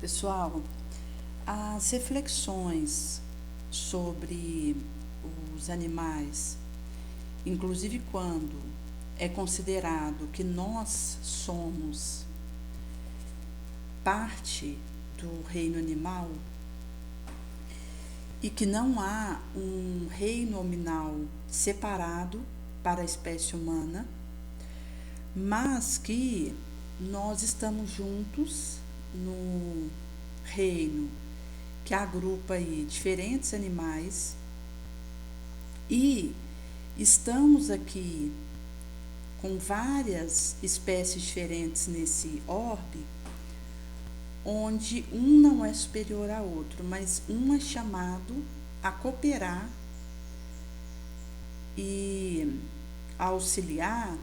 Pessoal, as reflexões sobre os animais, inclusive quando é considerado que nós somos parte do reino animal e que não há um reino nominal separado para a espécie humana, mas que nós estamos juntos no reino que agrupa aí diferentes animais e estamos aqui com várias espécies diferentes nesse orbe, onde um não é superior ao outro, mas um é chamado a cooperar e auxiliar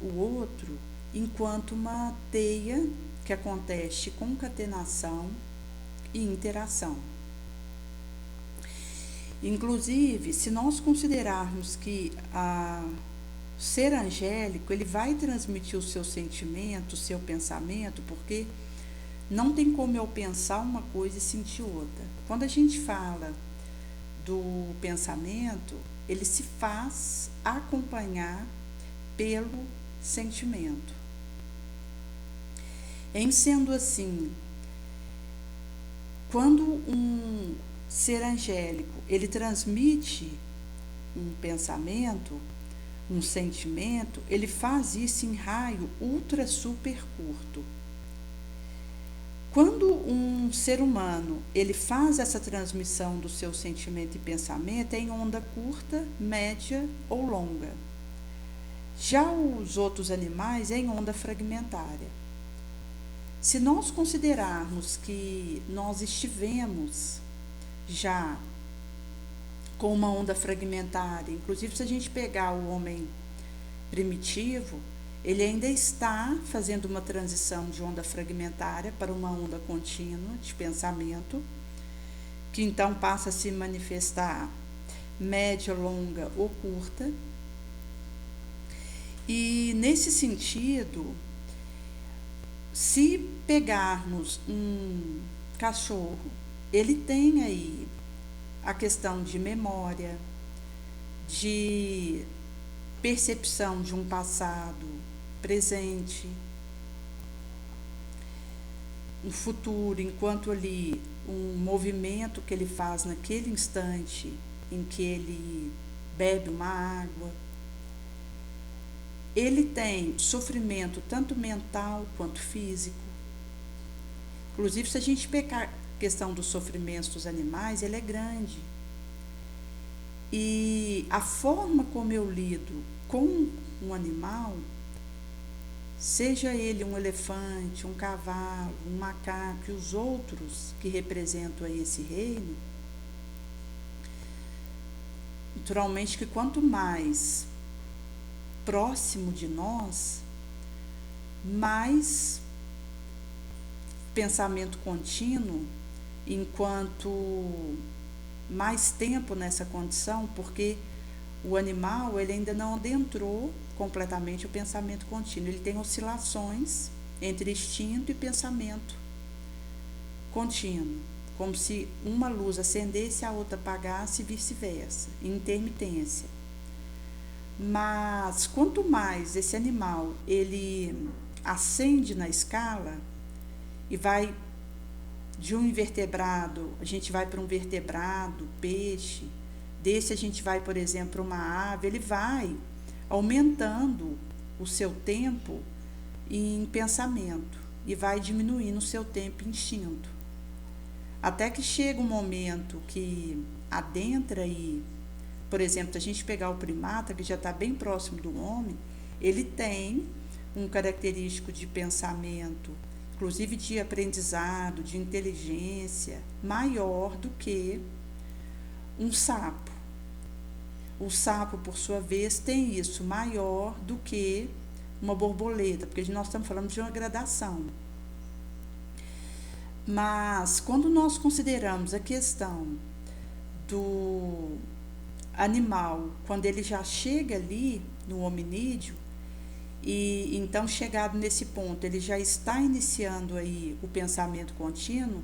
o outro enquanto uma teia que acontece concatenação e interação. Inclusive, se nós considerarmos que o ser angélico, ele vai transmitir o seu sentimento, o seu pensamento, porque não tem como eu pensar uma coisa e sentir outra. Quando a gente fala do pensamento, ele se faz acompanhar pelo sentimento. Em sendo assim, quando um ser angélico, ele transmite um pensamento, um sentimento, ele faz isso em raio ultra super curto. Quando um ser humano, ele faz essa transmissão do seu sentimento e pensamento, é em onda curta, média ou longa. Já os outros animais é em onda fragmentária. Se nós considerarmos que nós estivemos já com uma onda fragmentária, inclusive se a gente pegar o homem primitivo, ele ainda está fazendo uma transição de onda fragmentária para uma onda contínua de pensamento, que então passa a se manifestar média, longa ou curta. E nesse sentido, se pegarmos um cachorro, ele tem aí a questão de memória, de percepção de um passado presente, um futuro, enquanto ali um movimento que ele faz naquele instante em que ele bebe uma água. Ele tem sofrimento tanto mental quanto físico. Inclusive, se a gente pegar a questão dos sofrimentos dos animais, ele é grande. E a forma como eu lido com um animal, seja ele um elefante, um cavalo, um macaco e os outros que representam aí esse reino, naturalmente que quanto mais próximo de nós, mais pensamento contínuo, enquanto mais tempo nessa condição, porque o animal ele ainda não adentrou completamente o pensamento contínuo, ele tem oscilações entre instinto e pensamento contínuo, como se uma luz acendesse e a outra apagasse e vice-versa, em intermitência. Mas quanto mais esse animal ele ascende na escala e vai de um invertebrado, a gente vai para um vertebrado, peixe, desse a gente vai, por exemplo, para uma ave, ele vai aumentando o seu tempo em pensamento e vai diminuindo o seu tempo em instinto. Até que chega um momento que adentra e, por exemplo, se a gente pegar o primata, que já está bem próximo do homem, ele tem um característico de pensamento, inclusive de aprendizado, de inteligência, maior do que um sapo. O sapo, por sua vez, tem isso, maior do que uma borboleta, porque nós estamos falando de uma gradação. Mas, quando nós consideramos a questão do animal, quando ele já chega ali no hominídeo, E então, chegado nesse ponto, ele já está iniciando aí o pensamento contínuo,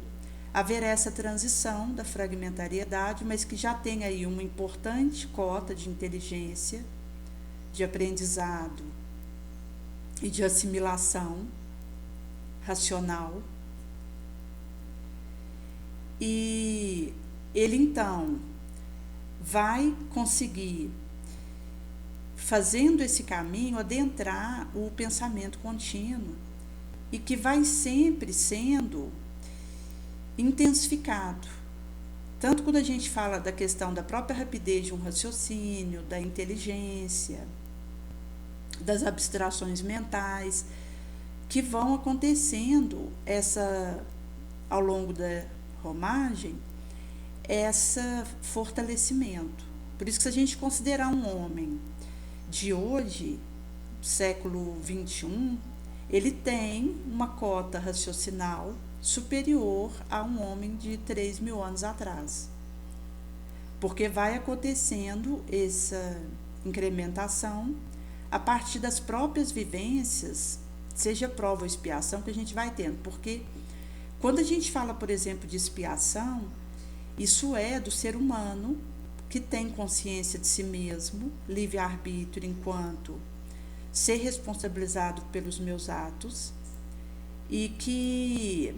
haverá essa transição da fragmentariedade, mas que já tem aí uma importante cota de inteligência, de aprendizado e de assimilação racional. E ele então vai conseguir, fazendo esse caminho, adentrar o pensamento contínuo e que vai sempre sendo intensificado. Tanto quando a gente fala da questão da própria rapidez de um raciocínio, da inteligência, das abstrações mentais, que vão acontecendo ao longo da romagem, esse fortalecimento. Por isso que, se a gente considerar um homem de hoje, século XXI, ele tem uma cota raciocinal superior a um homem de 3.000 anos atrás. Porque vai acontecendo essa incrementação a partir das próprias vivências, seja prova ou expiação, que a gente vai tendo. Porque quando a gente fala, por exemplo, de expiação, isso é do ser humano que tem consciência de si mesmo, livre-arbítrio enquanto ser responsabilizado pelos meus atos, e que,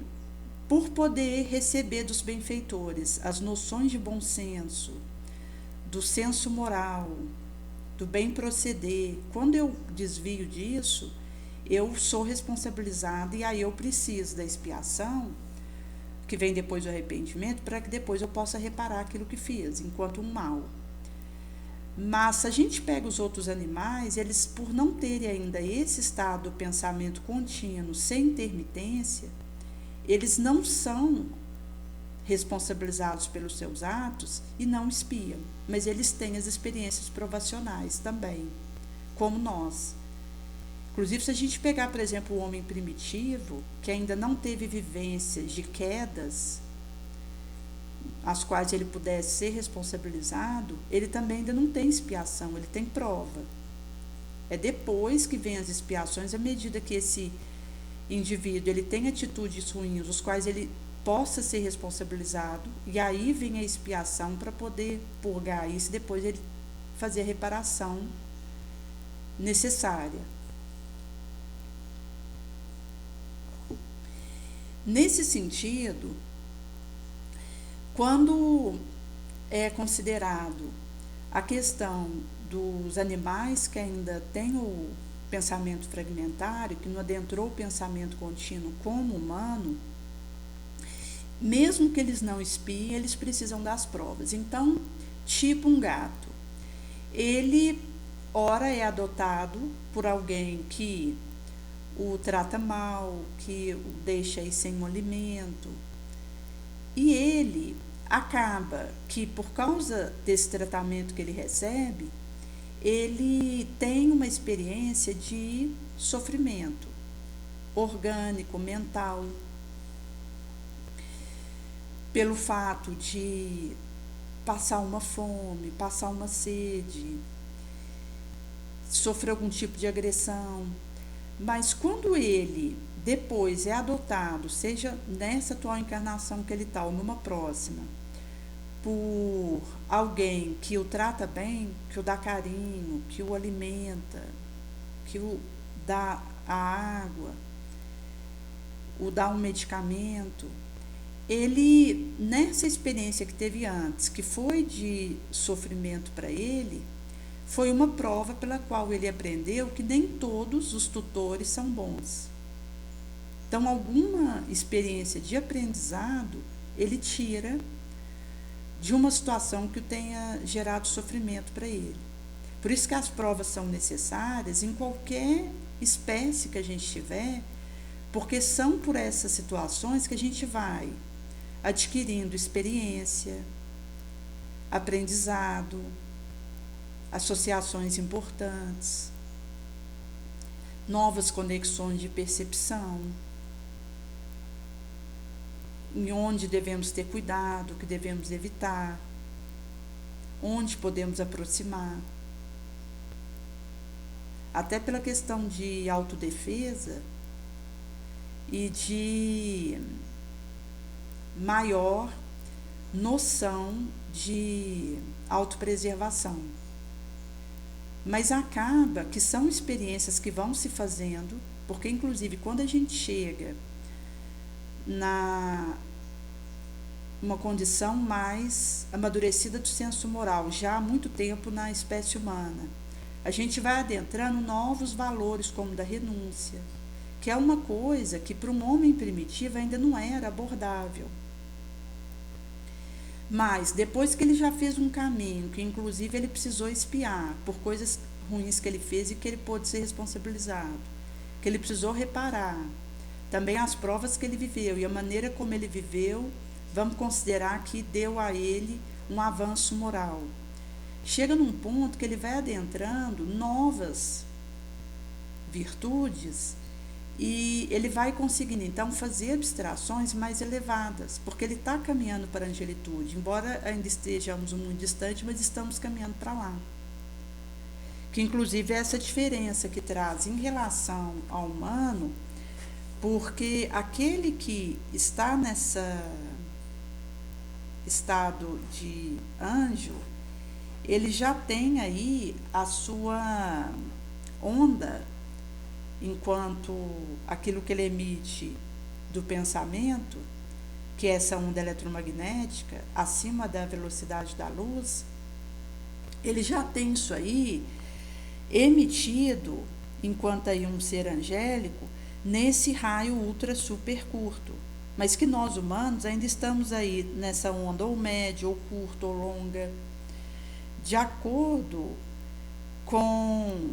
por poder receber dos benfeitores as noções de bom senso, do senso moral, do bem proceder, quando eu desvio disso, eu sou responsabilizada e aí eu preciso da expiação, que vem depois do arrependimento, para que depois eu possa reparar aquilo que fiz, enquanto um mal. Mas, se a gente pega os outros animais, eles, por não terem ainda esse estado do pensamento contínuo, sem intermitência, eles não são responsabilizados pelos seus atos e não espiam, mas eles têm as experiências provacionais também, como nós. Inclusive, se a gente pegar, por exemplo, o homem primitivo, que ainda não teve vivências de quedas, as quais ele pudesse ser responsabilizado, ele também ainda não tem expiação, ele tem prova. É depois que vem as expiações, à medida que esse indivíduo ele tem atitudes ruins, os quais ele possa ser responsabilizado, e aí vem a expiação para poder purgar isso e depois ele fazer a reparação necessária. Nesse sentido, quando é considerado a questão dos animais que ainda têm o pensamento fragmentário, que não adentrou o pensamento contínuo como humano, mesmo que eles não espiem, eles precisam das provas. Então, tipo um gato, ele ora é adotado por alguém que o trata mal, que o deixa aí sem um alimento, e ele acaba que, por causa desse tratamento que ele recebe, ele tem uma experiência de sofrimento orgânico, mental, pelo fato de passar uma fome, passar uma sede, sofrer algum tipo de agressão. Mas quando ele depois é adotado, seja nessa atual encarnação que ele está ou numa próxima, por alguém que o trata bem, que o dá carinho, que o alimenta, que o dá a água, o dá um medicamento, ele, nessa experiência que teve antes, que foi de sofrimento para ele, foi uma prova pela qual ele aprendeu que nem todos os tutores são bons. Então, alguma experiência de aprendizado ele tira de uma situação que o tenha gerado sofrimento para ele. Por isso que as provas são necessárias em qualquer espécie que a gente tiver, porque são por essas situações que a gente vai adquirindo experiência, aprendizado, associações importantes, novas conexões de percepção, em onde devemos ter cuidado, o que devemos evitar, onde podemos aproximar. até pela questão de autodefesa e de maior noção de autopreservação. Mas acaba que são experiências que vão se fazendo, porque inclusive quando a gente chega na uma condição mais amadurecida do senso moral, já há muito tempo na espécie humana, a gente vai adentrando novos valores, como da renúncia, que é uma coisa que para um homem primitivo ainda não era abordável. Mas depois que ele já fez um caminho, que inclusive ele precisou expiar por coisas ruins que ele fez e que ele pôde ser responsabilizado, que ele precisou reparar, também as provas que ele viveu e a maneira como ele viveu, vamos considerar que deu a ele um avanço moral. Chega num ponto que ele vai adentrando novas virtudes e ele vai conseguindo, então, fazer abstrações mais elevadas, porque ele está caminhando para a angelitude, embora ainda estejamos muito distante, mas estamos caminhando para lá. Que, inclusive, é essa diferença que traz em relação ao humano, porque aquele que está nessa estado de anjo, ele já tem aí a sua onda, enquanto aquilo que ele emite do pensamento, que é essa onda eletromagnética, acima da velocidade da luz, ele já tem isso aí emitido, enquanto aí um ser angélico, nesse raio ultra super curto. Mas que nós humanos ainda estamos aí nessa onda ou média, ou curta, ou longa, de acordo com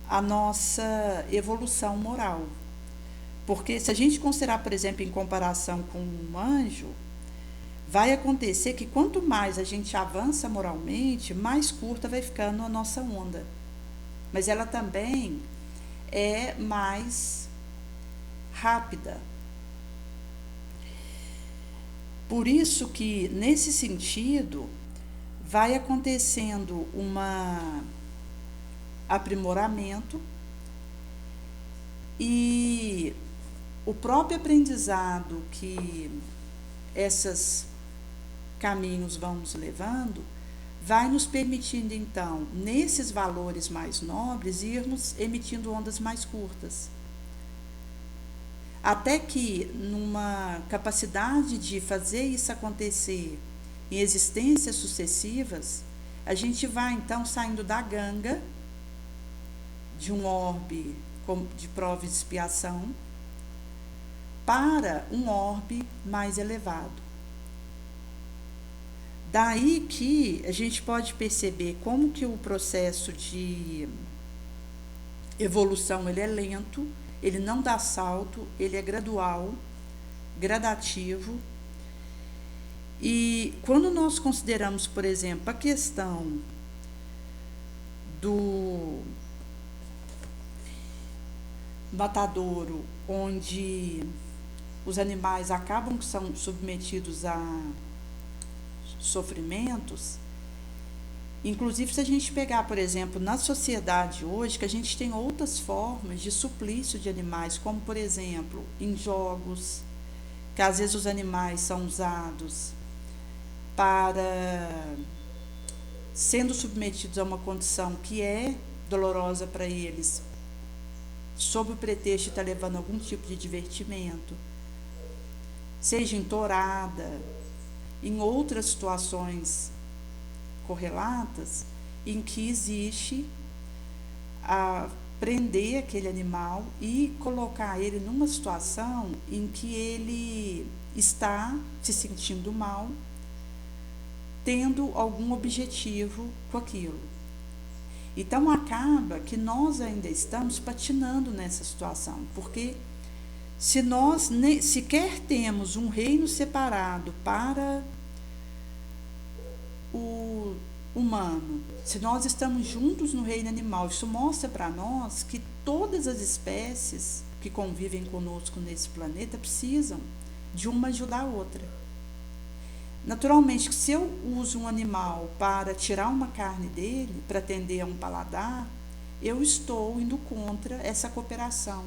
a nossa evolução moral. Porque se a gente considerar, por exemplo, em comparação com um anjo, vai acontecer que quanto mais a gente avança moralmente, mais curta vai ficando a nossa onda. Mas ela também é mais rápida. Por isso que, nesse sentido, vai acontecendo um aprimoramento e o próprio aprendizado que esses caminhos vão nos levando vai nos permitindo, então, nesses valores mais nobres, irmos emitindo ondas mais curtas. Até que, numa capacidade de fazer isso acontecer em existências sucessivas, a gente vai, então, saindo da ganga, de um orbe de prova e expiação, para um orbe mais elevado. Daí que a gente pode perceber como que o processo de evolução ele é lento, ele não dá salto, ele é gradual, gradativo. E quando nós consideramos, por exemplo, a questão do matadouro, onde os animais acabam que são submetidos a sofrimentos, inclusive se a gente pegar, por exemplo, na sociedade hoje, que a gente tem outras formas de suplício de animais, como, por exemplo, em jogos, que às vezes os animais são usados para, sendo submetidos a uma condição que é dolorosa para eles, sob o pretexto de estar levando algum tipo de divertimento, seja em tourada, em outras situações correlatas, em que existe a prender aquele animal e colocar ele numa situação em que ele está se sentindo mal, tendo algum objetivo com aquilo. Então acaba que nós ainda estamos patinando nessa situação, porque se nós sequer temos um reino separado para o humano, se nós estamos juntos no reino animal, isso mostra para nós que todas as espécies que convivem conosco nesse planeta precisam de uma ajudar a outra. Naturalmente, se eu uso um animal para tirar uma carne dele, para atender a um paladar, eu estou indo contra essa cooperação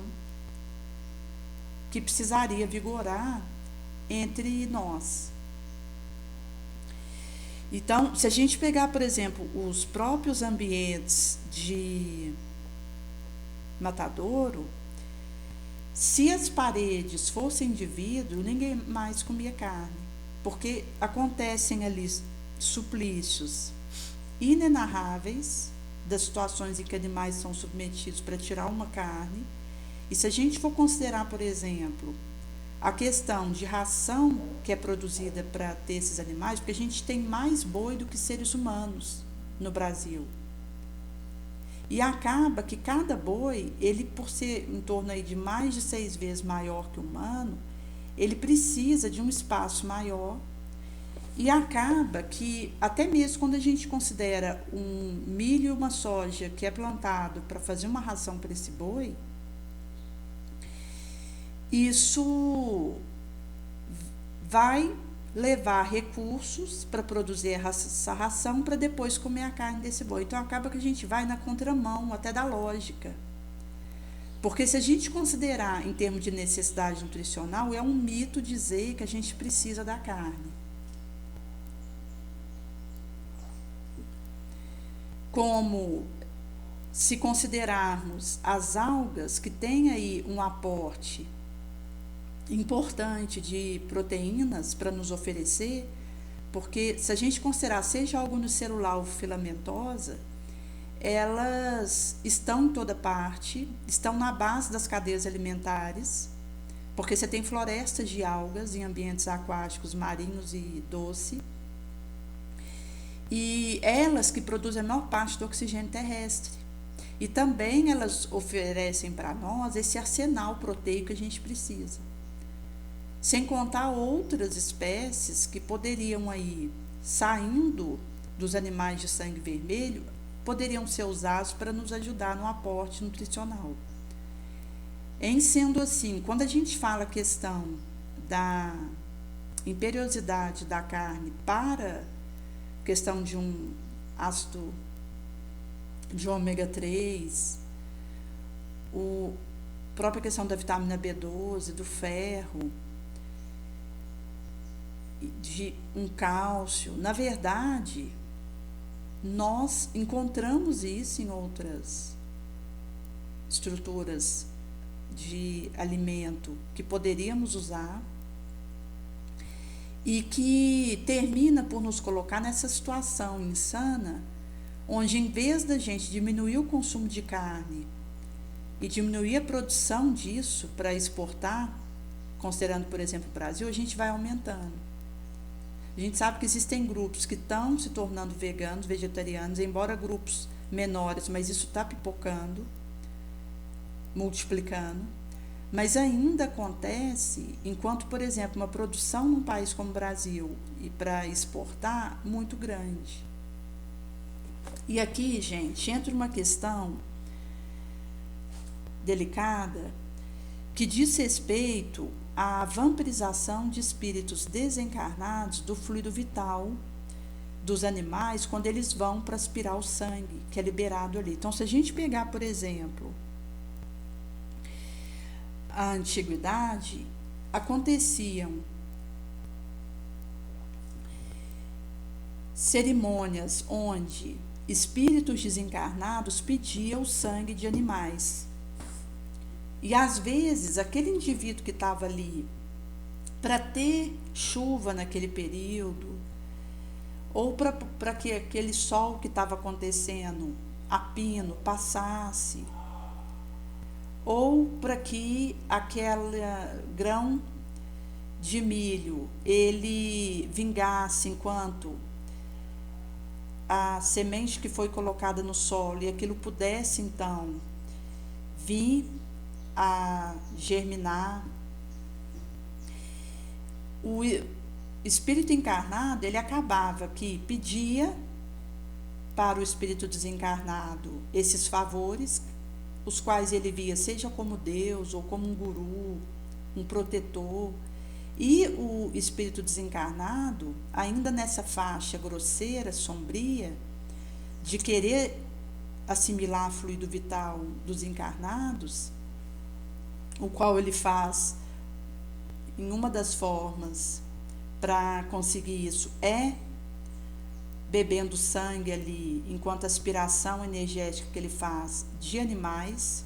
que precisaria vigorar entre nós. Então, se a gente pegar, por exemplo, os próprios ambientes de matadouro, se as paredes fossem de vidro, ninguém mais comia carne, porque acontecem ali suplícios inenarráveis das situações em que animais são submetidos para tirar uma carne. E se a gente for considerar, por exemplo, a questão de ração que é produzida para ter esses animais, porque a gente tem mais boi do que seres humanos no Brasil. E acaba que cada boi, ele por ser em torno aí de mais de 6 vezes maior que o humano, ele precisa de um espaço maior. E acaba que, até mesmo quando a gente considera um milho e uma soja que é plantado para fazer uma ração para esse boi, isso vai levar recursos para produzir essa ração para depois comer a carne desse boi. Então acaba que a gente vai na contramão até da lógica. Porque se a gente considerar em termos de necessidade nutricional, é um mito dizer que a gente precisa da carne. Como se considerarmos as algas que têm aí um aporte importante de proteínas para nos oferecer, porque se a gente considerar seja algo unicelular ou filamentosa, elas estão em toda parte, estão na base das cadeias alimentares, porque você tem florestas de algas em ambientes aquáticos, marinhos e doce, e elas que produzem a maior parte do oxigênio terrestre. E também elas oferecem para nós esse arsenal proteico que a gente precisa. Sem contar outras espécies que poderiam aí, saindo dos animais de sangue vermelho, poderiam ser usados para nos ajudar no aporte nutricional. Em sendo assim, quando a gente fala a questão da imperiosidade da carne para a questão de um ácido de ômega 3, a própria questão da vitamina B12, do ferro, de um cálcio, na verdade, nós encontramos isso em outras estruturas de alimento que poderíamos usar e que termina por nos colocar nessa situação insana, onde em vez da gente diminuir o consumo de carne e diminuir a produção disso para exportar, considerando, por exemplo, o Brasil, a gente vai aumentando. A gente sabe que existem grupos que estão se tornando veganos, vegetarianos, embora grupos menores, mas isso está pipocando, multiplicando. Mas ainda acontece, enquanto, por exemplo, uma produção num país como o Brasil, e para exportar, muito grande. E aqui, gente, entra uma questão delicada que diz respeito à vampirização de espíritos desencarnados do fluido vital dos animais quando eles vão para aspirar o sangue, que é liberado ali. Então, se a gente pegar, por exemplo, a antiguidade, aconteciam cerimônias onde espíritos desencarnados pediam o sangue de animais. E às vezes aquele indivíduo que estava ali para ter chuva naquele período, ou para que aquele sol que estava acontecendo a pino passasse, ou para que aquele grão de milho ele vingasse enquanto a semente que foi colocada no solo e aquilo pudesse então vir a germinar. O espírito encarnado, ele acabava que pedia para o espírito desencarnado esses favores, os quais ele via seja como Deus ou como um guru, um protetor, e o espírito desencarnado, ainda nessa faixa grosseira, sombria, de querer assimilar fluido vital dos encarnados, o qual ele faz em uma das formas para conseguir isso é bebendo sangue ali, enquanto a aspiração energética que ele faz de animais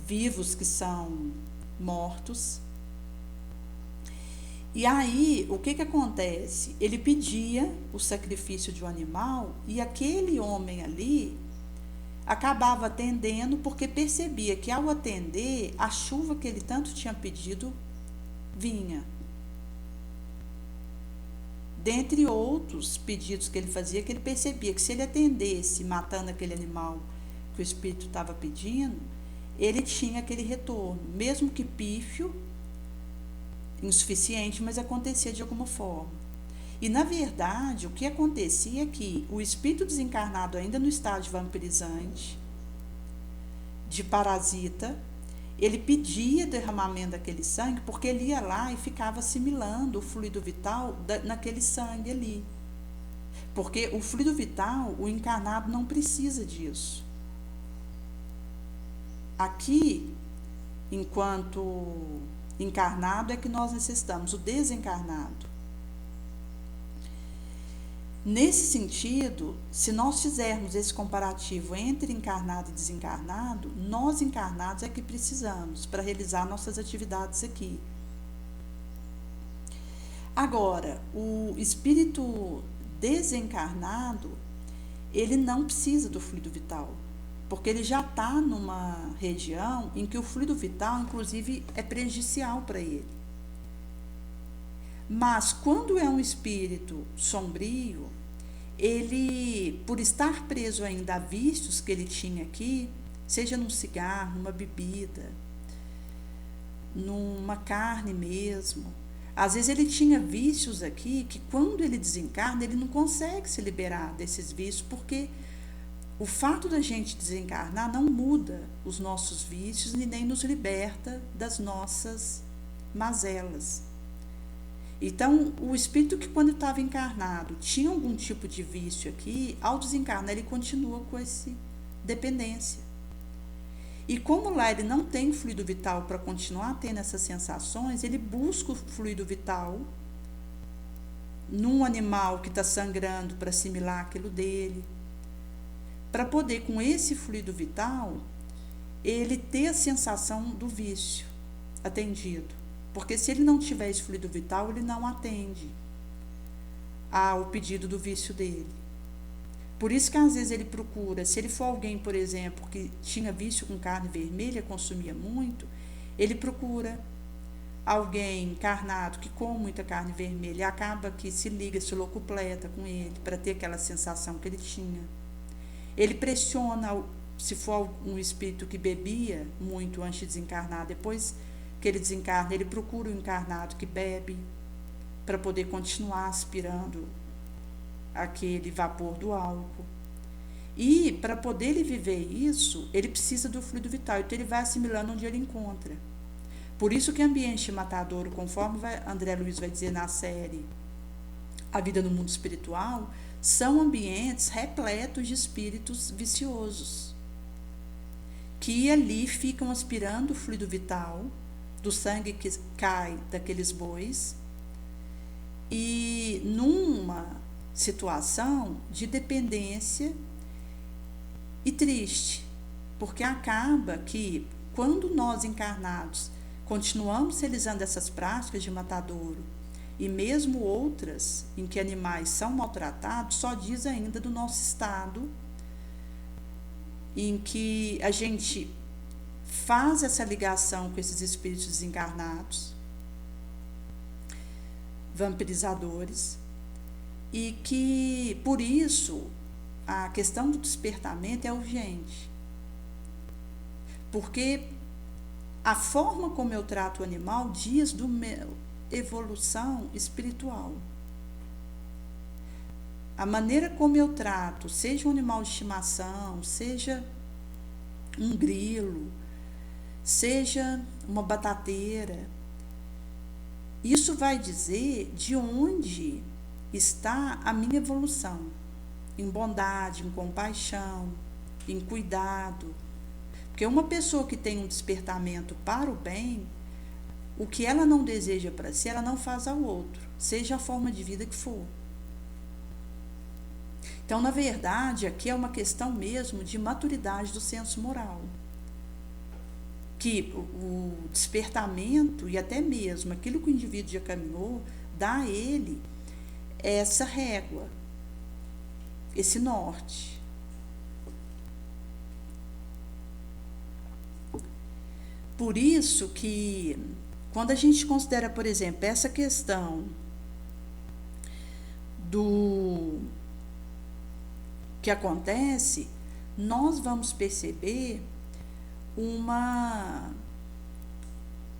vivos que são mortos. E aí, o que acontece? Ele pedia o sacrifício de um animal e aquele homem ali acabava atendendo porque percebia que ao atender, a chuva que ele tanto tinha pedido vinha. Dentre outros pedidos que ele fazia, que ele percebia que se ele atendesse matando aquele animal que o espírito estava pedindo, ele tinha aquele retorno, mesmo que pífio, insuficiente, mas acontecia de alguma forma. E na verdade, o que acontecia é que o espírito desencarnado, ainda no estágio vampirizante, de parasita, ele pedia derramamento daquele sangue porque ele ia lá e ficava assimilando o fluido vital naquele sangue ali. Porque o fluido vital, o encarnado não precisa disso. Aqui, enquanto encarnado, é que nós necessitamos, o desencarnado. Nesse sentido, se nós fizermos esse comparativo entre encarnado e desencarnado, nós encarnados é que precisamos para realizar nossas atividades aqui. Agora, o espírito desencarnado, ele não precisa do fluido vital, porque ele já está numa região em que o fluido vital, inclusive, é prejudicial para ele. Mas quando é um espírito sombrio, ele, por estar preso ainda a vícios que ele tinha aqui, seja num cigarro, numa bebida, numa carne mesmo, às vezes ele tinha vícios aqui que quando ele desencarna, ele não consegue se liberar desses vícios, porque o fato da gente desencarnar não muda os nossos vícios e nem nos liberta das nossas mazelas. Então, o espírito que quando estava encarnado tinha algum tipo de vício aqui, ao desencarnar ele continua com essa dependência. E como lá ele não tem fluido vital para continuar tendo essas sensações, ele busca o fluido vital num animal que está sangrando para assimilar aquilo dele, para poder, com esse fluido vital, ele ter a sensação do vício atendido. Porque se ele não tiver esse fluido vital, ele não atende ao pedido do vício dele. Por isso que às vezes ele procura, se ele for alguém, por exemplo, que tinha vício com carne vermelha, consumia muito, ele procura alguém encarnado que come muita carne vermelha e acaba que se liga, se locupleta com ele, para ter aquela sensação que ele tinha. Ele pressiona, se for um espírito que bebia muito antes de desencarnar, depois que ele desencarna, ele procura o encarnado que bebe para poder continuar aspirando aquele vapor do álcool. E para poder ele viver isso, ele precisa do fluido vital, então ele vai assimilando onde ele encontra. Por isso que ambiente matadouro, conforme André Luiz vai dizer na série A Vida no Mundo Espiritual, são ambientes repletos de espíritos viciosos, que ali ficam aspirando o fluido vital do sangue que cai daqueles bois e numa situação de dependência e triste, porque acaba que quando nós encarnados continuamos realizando essas práticas de matadouro e mesmo outras em que animais são maltratados, só diz ainda do nosso estado em que a gente faz essa ligação com esses espíritos desencarnados, vampirizadores, e que, por isso, a questão do despertamento é urgente. Porque a forma como eu trato o animal diz do meu evolução espiritual. A maneira como eu trato, seja um animal de estimação, seja um grilo, seja uma batateira, isso vai dizer de onde está a minha evolução, em bondade, em compaixão, em cuidado. Porque uma pessoa que tem um despertamento para o bem, o que ela não deseja para si, ela não faz ao outro, seja a forma de vida que for. Então, na verdade, aqui é uma questão mesmo de maturidade do senso moral. Que o despertamento e até mesmo aquilo que o indivíduo já caminhou, dá a ele essa régua, esse norte. Por isso que, quando a gente considera, por exemplo, essa questão do que acontece, nós vamos perceber uma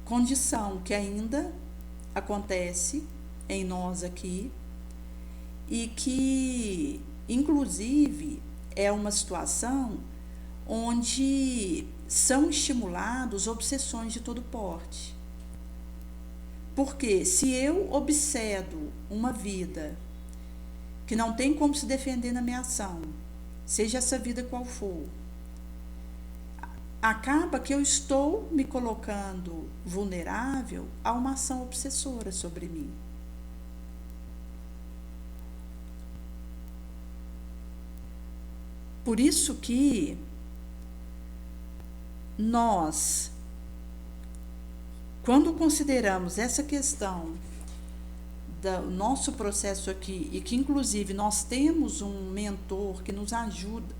condição que ainda acontece em nós aqui e que, inclusive, é uma situação onde são estimulados obsessões de todo porte. Porque se eu obsedo uma vida que não tem como se defender na minha ação, seja essa vida qual for, acaba que eu estou me colocando vulnerável a uma ação obsessora sobre mim. Por isso que nós, quando consideramos essa questão do nosso processo aqui, e que inclusive nós temos um mentor que nos ajuda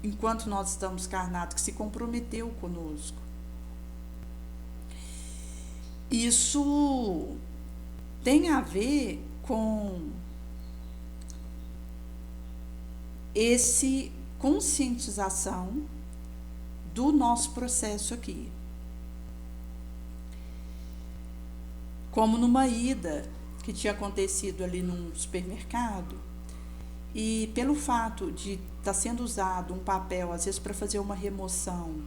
enquanto nós estamos encarnados, que se comprometeu conosco, isso tem a ver com esse conscientização do nosso processo aqui. Como numa ida que tinha acontecido ali num supermercado, e pelo fato de estar sendo usado um papel, às vezes para fazer uma remoção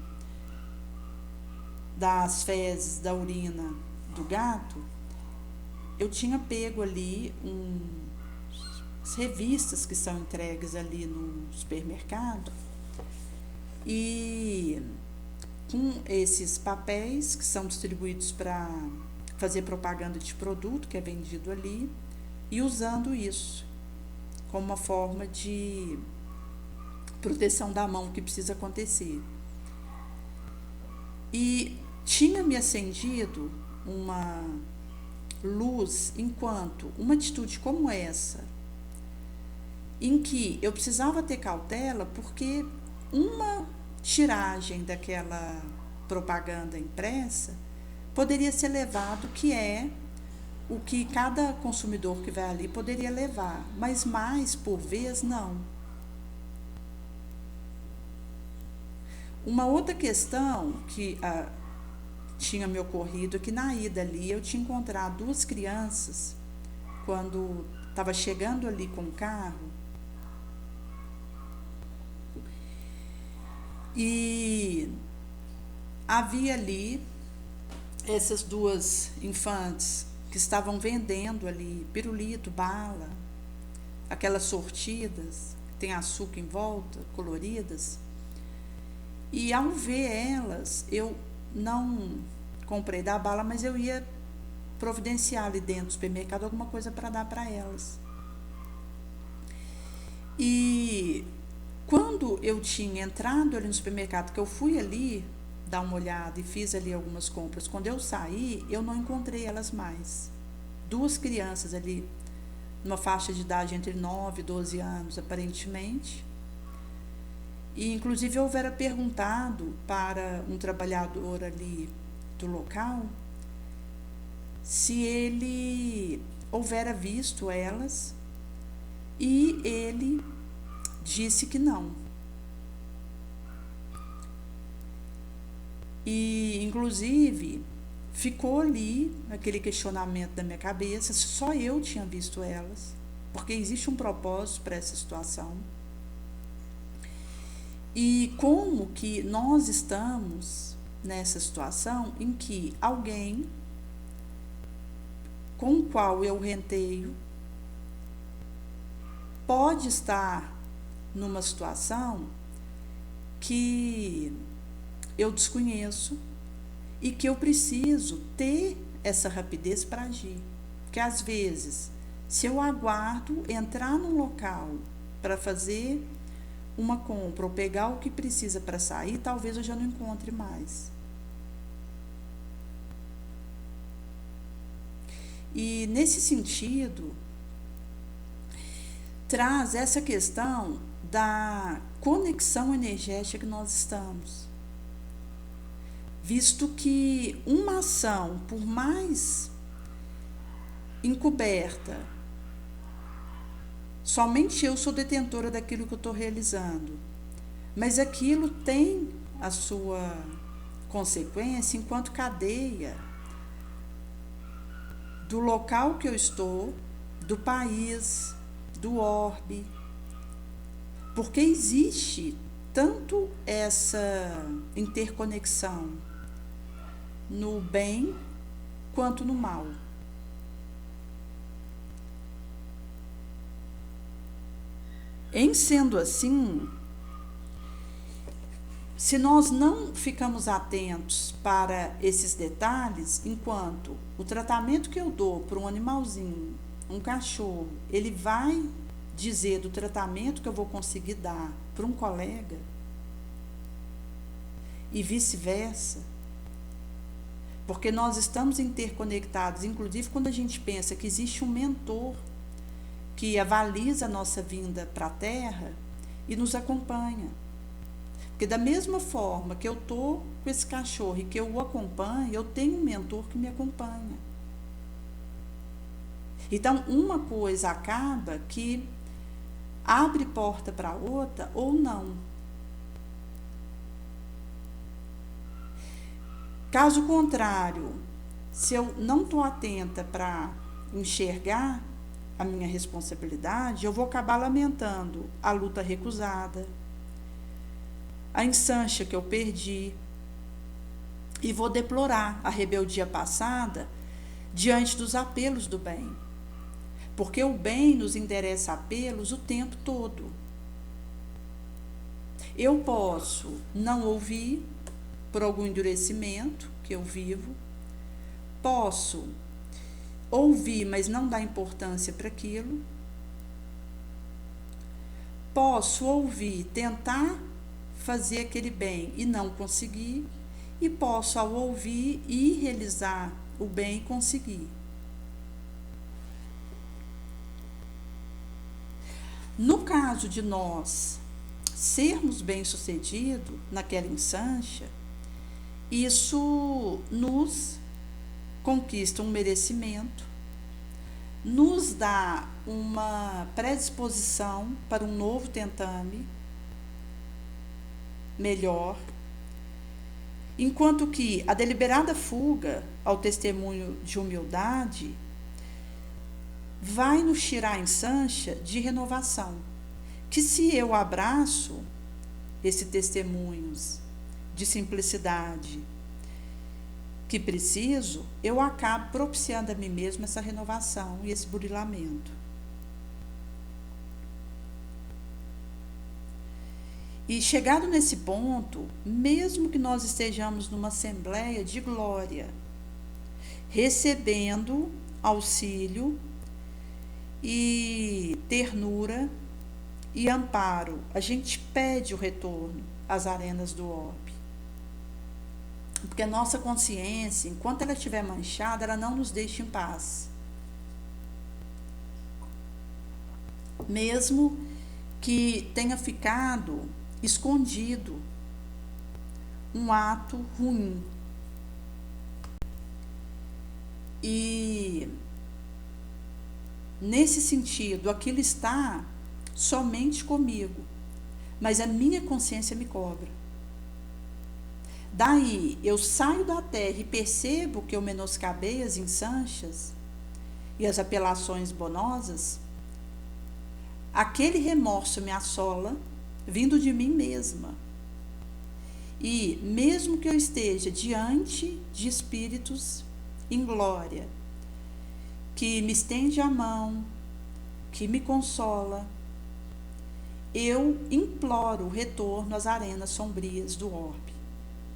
das fezes, da urina do gato, eu tinha pego ali as revistas que são entregues ali no supermercado, e com esses papéis que são distribuídos para fazer propaganda de produto que é vendido ali, e usando isso como uma forma de proteção da mão que precisa acontecer. E tinha me acendido uma luz enquanto uma atitude como essa, em que eu precisava ter cautela, porque uma tiragem daquela propaganda impressa poderia ser levado, que é o que cada consumidor que vai ali poderia levar, mas mais por vez não. Uma outra questão que tinha me ocorrido é que na ida ali eu tinha encontrado duas crianças, quando estava chegando ali com o carro, e havia ali essas duas infantes que estavam vendendo ali pirulito, bala, aquelas sortidas que tem açúcar em volta, coloridas. E ao ver elas, eu não comprei da bala, mas eu ia providenciar ali dentro do supermercado alguma coisa para dar para elas. E quando eu tinha entrado ali no supermercado, que eu fui ali dar uma olhada e fiz ali algumas compras, quando eu saí, eu não encontrei elas mais. Duas crianças ali, numa faixa de idade entre 9 e 12 anos, aparentemente. E, inclusive, eu houvera perguntado para um trabalhador ali do local se ele houvera visto elas, e ele disse que não. E, inclusive, ficou ali aquele questionamento da minha cabeça se só eu tinha visto elas, porque existe um propósito para essa situação. E como que nós estamos nessa situação em que alguém com o qual eu renteio pode estar numa situação que eu desconheço e que eu preciso ter essa rapidez para agir. Porque às vezes, se eu aguardo entrar num local para fazer uma compra ou pegar o que precisa para sair, talvez eu já não encontre mais. E nesse sentido, traz essa questão da conexão energética que nós estamos. Visto que uma ação, por mais encoberta, somente eu sou detentora daquilo que eu estou realizando, mas aquilo tem a sua consequência enquanto cadeia do local que eu estou, do país, do orbe, porque existe tanto essa interconexão no bem quanto no mal. Em sendo assim, se nós não ficamos atentos para esses detalhes, enquanto o tratamento que eu dou para um animalzinho, um cachorro, ele vai dizer do tratamento que eu vou conseguir dar para um colega e vice-versa, porque nós estamos interconectados, inclusive quando a gente pensa que existe um mentor que avaliza a nossa vinda para a Terra e nos acompanha. Porque da mesma forma que eu estou com esse cachorro e que eu o acompanho, eu tenho um mentor que me acompanha. Então, uma coisa acaba que abre porta para outra ou não. Caso contrário, se eu não estou atenta para enxergar a minha responsabilidade, eu vou acabar lamentando a luta recusada, a ensancha que eu perdi, e vou deplorar a rebeldia passada diante dos apelos do bem. Porque o bem nos endereça apelos o tempo todo. Eu posso não ouvir por algum endurecimento que eu vivo, posso ouvir, mas não dar importância para aquilo, posso ouvir, tentar fazer aquele bem e não conseguir, e posso, ao ouvir e realizar o bem, conseguir. No caso de nós sermos bem-sucedidos naquela ensancha, isso nos conquista um merecimento, nos dá uma predisposição para um novo tentame melhor, enquanto que a deliberada fuga ao testemunho de humildade vai nos tirar a ensancha de renovação, que se eu abraço esse testemunhos de simplicidade que preciso, eu acabo propiciando a mim mesmo essa renovação e esse burilamento. E chegado nesse ponto, mesmo que nós estejamos numa assembleia de glória, recebendo auxílio e ternura e amparo, a gente pede o retorno às arenas do orbe. Porque a nossa consciência, enquanto ela estiver manchada, ela não nos deixa em paz. Mesmo que tenha ficado escondido um ato ruim. E nesse sentido, aquilo está somente comigo, mas a minha consciência me cobra. Daí eu saio da terra e percebo que eu menoscabei as ensanchas e as apelações bonosas, aquele remorso me assola, vindo de mim mesma. E mesmo que eu esteja diante de espíritos em glória, que me estende a mão, que me consola, eu imploro o retorno às arenas sombrias do orbe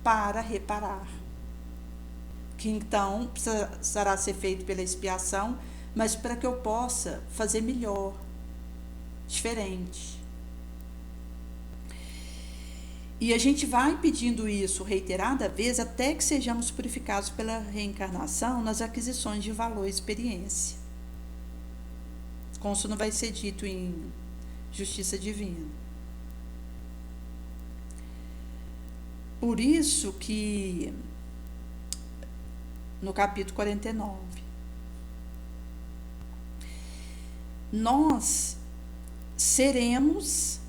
para reparar. Que então precisará ser feito pela expiação, mas para que eu possa fazer melhor, diferente. E a gente vai pedindo isso reiterada vez até que sejamos purificados pela reencarnação nas aquisições de valor e experiência. Como isso não vai ser dito em justiça divina. Por isso que no capítulo 49, nós seremos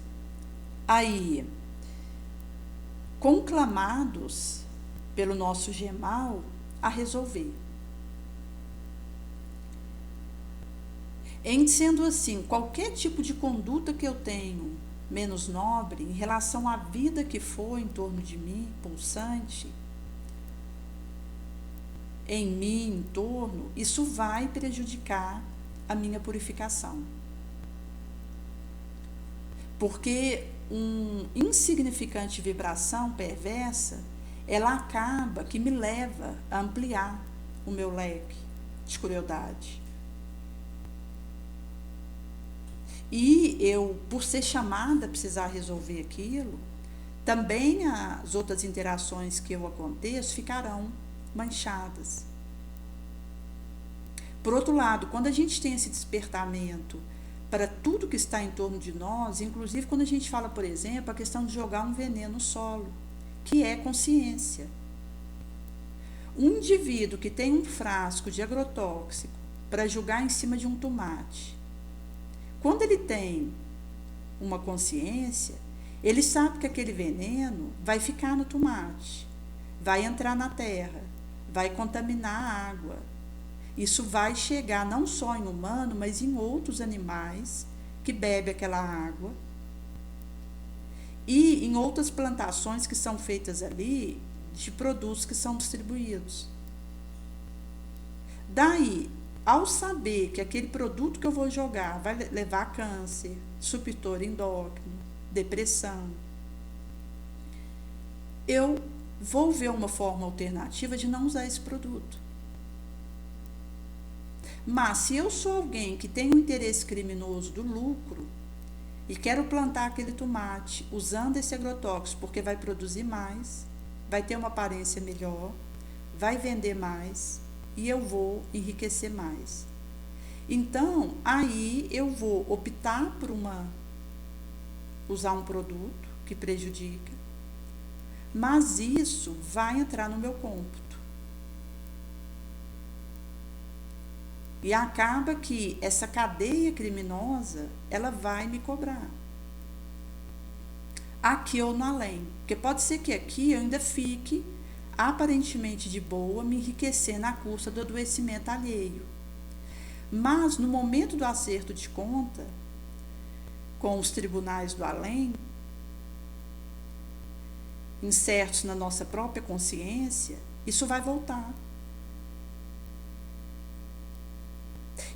aí conclamados pelo nosso gemal a resolver. Em sendo assim, qualquer tipo de conduta que eu tenho menos nobre em relação à vida que for em torno de mim, pulsante, em mim, em torno, isso vai prejudicar a minha purificação. Porque uma insignificante vibração perversa, ela acaba que me leva a ampliar o meu leque de crueldade. E eu, por ser chamada a precisar resolver aquilo, também as outras interações que eu aconteço ficarão manchadas. Por outro lado, quando a gente tem esse despertamento para tudo que está em torno de nós, inclusive quando a gente fala, por exemplo, a questão de jogar um veneno no solo, que é consciência. Um indivíduo que tem um frasco de agrotóxico para jogar em cima de um tomate, quando ele tem uma consciência, ele sabe que aquele veneno vai ficar no tomate, vai entrar na terra, vai contaminar a água. Isso vai chegar não só em humano, mas em outros animais que bebem aquela água. E em outras plantações que são feitas ali, de produtos que são distribuídos. Daí, ao saber que aquele produto que eu vou jogar vai levar a câncer, disruptor endócrino, depressão, eu vou ver uma forma alternativa de não usar esse produto. Mas se eu sou alguém que tem um interesse criminoso do lucro e quero plantar aquele tomate usando esse agrotóxico porque vai produzir mais, vai ter uma aparência melhor, vai vender mais e eu vou enriquecer mais. Então, aí eu vou optar por usar um produto que prejudica, mas isso vai entrar no meu cômputo. E acaba que essa cadeia criminosa, ela vai me cobrar. Aqui ou no além. Porque pode ser que aqui eu ainda fique aparentemente de boa, me enriquecer na custa do adoecimento alheio. Mas no momento do acerto de conta, com os tribunais do além, incertos na nossa própria consciência, isso vai voltar.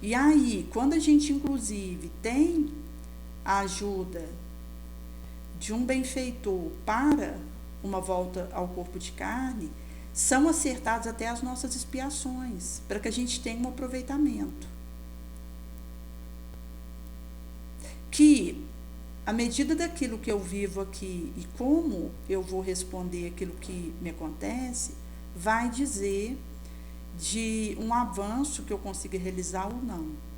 E aí, quando a gente, inclusive, tem a ajuda de um benfeitor para uma volta ao corpo de carne, são acertadas até as nossas expiações, para que a gente tenha um aproveitamento. Que, à medida daquilo que eu vivo aqui e como eu vou responder aquilo que me acontece, vai dizer de um avanço que eu consiga realizar ou não.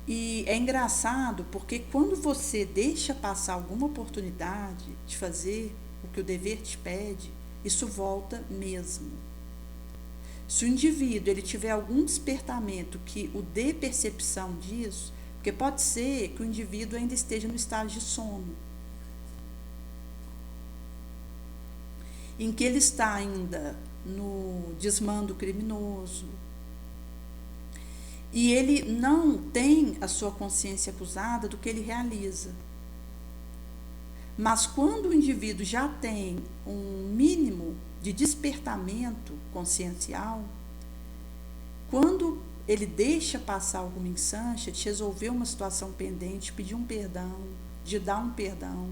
E é engraçado porque quando você deixa passar alguma oportunidade de fazer o que o dever te pede, isso volta mesmo. Se o indivíduo ele tiver algum despertamento que o dê percepção disso, porque pode ser que o indivíduo ainda esteja no estado de sono, em que ele está ainda no desmando criminoso, e ele não tem a sua consciência acusada do que ele realiza. Mas quando o indivíduo já tem um mínimo de despertamento consciencial, quando ele deixa passar alguma insancha, de resolver uma situação pendente, pedir um perdão, de dar um perdão,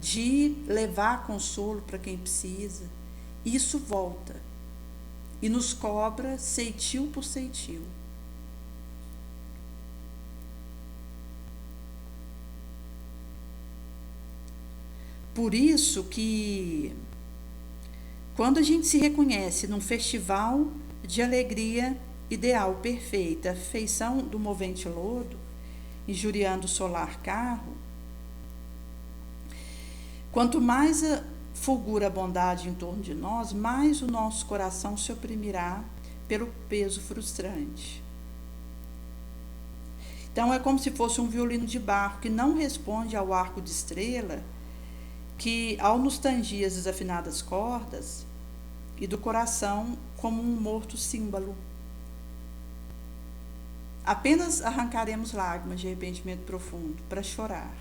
de levar consolo para quem precisa, isso volta e nos cobra ceitil por ceitil. Por isso que quando a gente se reconhece num festival de alegria ideal, perfeita, feição do movente lodo, injuriando o solar carro, quanto mais fulgura a bondade em torno de nós, mais o nosso coração se oprimirá pelo peso frustrante. Então é como se fosse um violino de barro que não responde ao arco de estrela, que ao nos tangir as desafinadas cordas, e do coração como um morto símbolo. Apenas arrancaremos lágrimas de arrependimento profundo para chorar.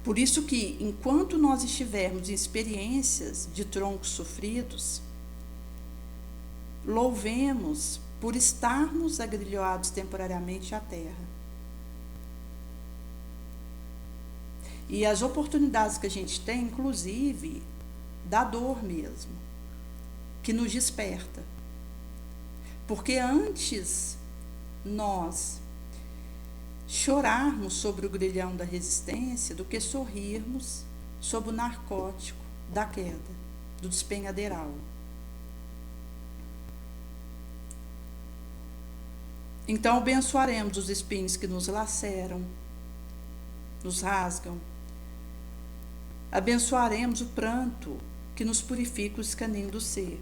Por isso que, enquanto nós estivermos em experiências de troncos sofridos, louvemos por estarmos agrilhoados temporariamente à terra. E as oportunidades que a gente tem, inclusive, da dor mesmo, que nos desperta. Porque antes nós chorarmos sobre o grilhão da resistência do que sorrirmos sob o narcótico da queda, do despenhadeiral. Então abençoaremos os espinhos que nos laceram, nos rasgam. Abençoaremos o pranto que nos purifica o escaninho do ser.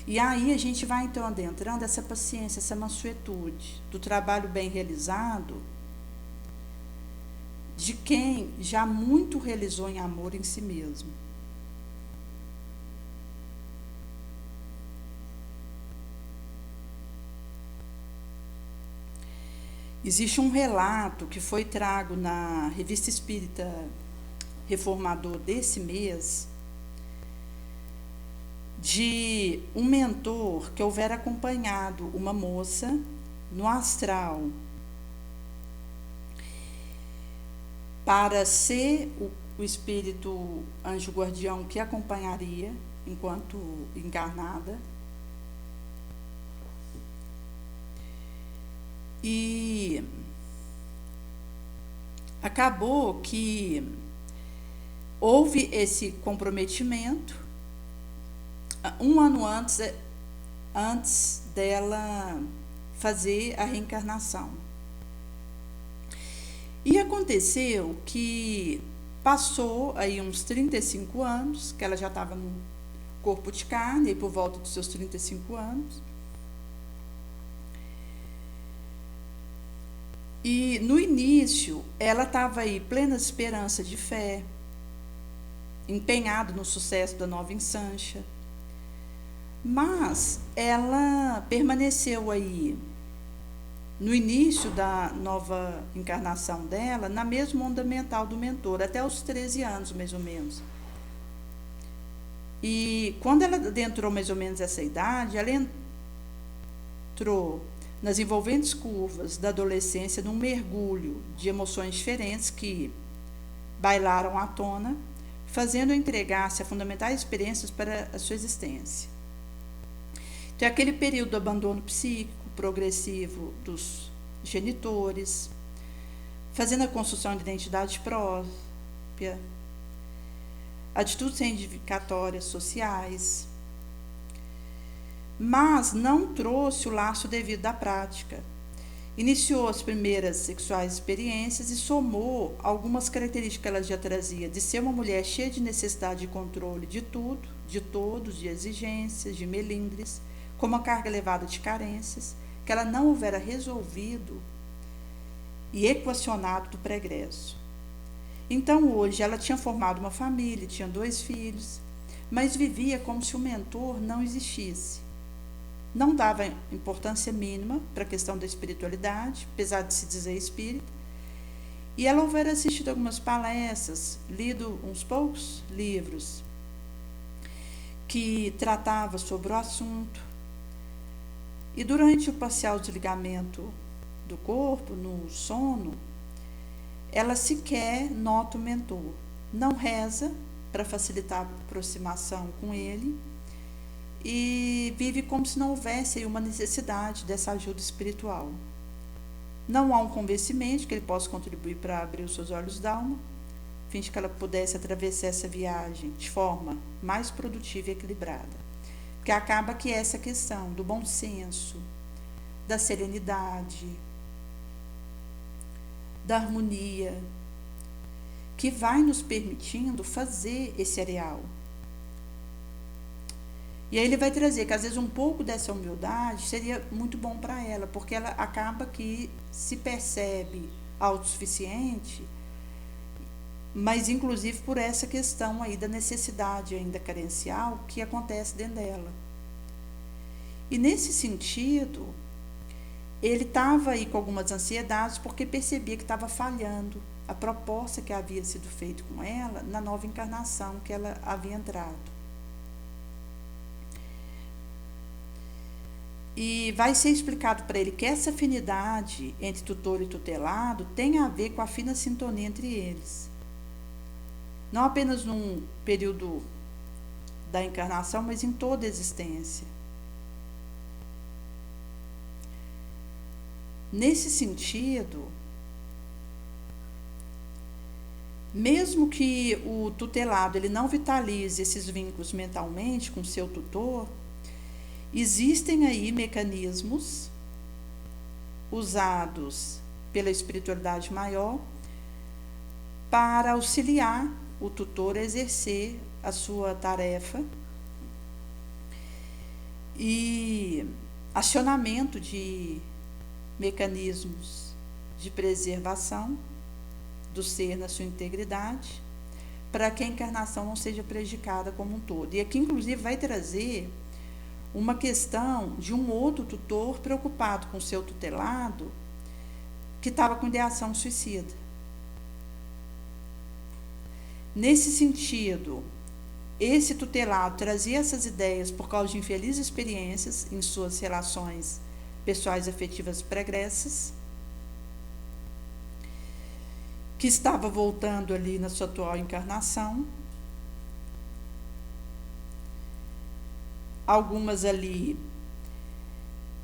E aí a gente vai então adentrando essa paciência, essa mansuetude do trabalho bem realizado, de quem já muito realizou em amor em si mesmo. Existe um relato que foi trago na Revista Espírita Reformador desse mês, de um mentor que houvera acompanhado uma moça no astral para ser o espírito anjo guardião que acompanharia enquanto encarnada. E acabou que houve esse comprometimento um ano antes dela fazer a reencarnação. E aconteceu que passou aí uns 35 anos, que ela já estava no corpo de carne, por volta dos seus 35 anos. E no início, ela estava aí plena de esperança, de fé, empenhada no sucesso da nova ensancha. Mas ela permaneceu aí, no início da nova encarnação dela, na mesma onda mental do mentor, até os 13 anos, mais ou menos. E quando ela adentrou mais ou menos essa idade, ela entrou nas envolventes curvas da adolescência, num mergulho de emoções diferentes que bailaram à tona, fazendo entregar-se a fundamentais experiências para a sua existência. Então, é aquele período do abandono psíquico progressivo dos genitores, fazendo a construção de identidade própria, atitudes reivindicatórias sociais, mas não trouxe o laço devido da prática. Iniciou as primeiras sexuais experiências e somou algumas características que ela já trazia, de ser uma mulher cheia de necessidade de controle de tudo, de todos, de exigências, de melindres, com uma carga elevada de carências, que ela não houvera resolvido e equacionado do pregresso. Então, hoje, ela tinha formado uma família, tinha 2 filhos, mas vivia como se o mentor não existisse. Não dava importância mínima para a questão da espiritualidade, apesar de se dizer espírita, e ela houvera assistido algumas palestras, lido uns poucos livros que tratava sobre o assunto. E durante o parcial desligamento do corpo, no sono, ela sequer nota o mentor. Não reza para facilitar a aproximação com ele e vive como se não houvesse uma necessidade dessa ajuda espiritual. Não há um convencimento que ele possa contribuir para abrir os seus olhos d'alma, a fim de que ela pudesse atravessar essa viagem de forma mais produtiva e equilibrada. Porque acaba que essa questão do bom senso, da serenidade, da harmonia, que vai nos permitindo fazer esse areal. E aí ele vai trazer que às vezes um pouco dessa humildade seria muito bom para ela, porque ela acaba que se percebe autossuficiente, mas inclusive por essa questão aí da necessidade ainda carencial que acontece dentro dela. E nesse sentido, ele estava aí com algumas ansiedades porque percebia que estava falhando a proposta que havia sido feita com ela na nova encarnação que ela havia entrado. E vai ser explicado para ele que essa afinidade entre tutor e tutelado tem a ver com a fina sintonia entre eles. Não apenas num período da encarnação, mas em toda a existência. Nesse sentido, mesmo que o tutelado ele não vitalize esses vínculos mentalmente com seu tutor, existem aí mecanismos usados pela espiritualidade maior para auxiliar o tutor a exercer a sua tarefa e acionamento de mecanismos de preservação do ser na sua integridade, para que a encarnação não seja prejudicada como um todo. E aqui, inclusive, vai trazer uma questão de um outro tutor preocupado com o seu tutelado, que estava com ideação suicida. Nesse sentido, esse tutelado trazia essas ideias por causa de infelizes experiências em suas relações pessoais afetivas pregressas, que estava voltando ali na sua atual encarnação. Algumas ali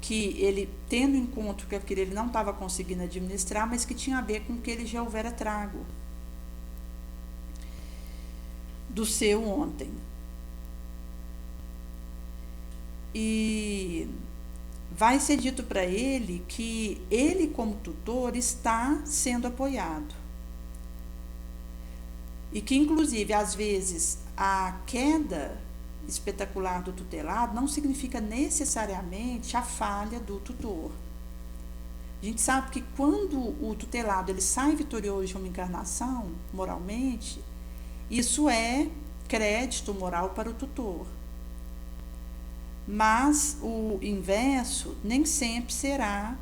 que ele, tendo encontro com aquilo, ele não estava conseguindo administrar, mas que tinha a ver com o que ele já houvera trago do seu ontem. E vai ser dito para ele que ele, como tutor, está sendo apoiado. E que, inclusive, às vezes, a queda espetacular do tutelado não significa necessariamente a falha do tutor. A gente sabe que quando o tutelado ele sai vitorioso de uma encarnação, moralmente, isso é crédito moral para o tutor. Mas o inverso nem sempre será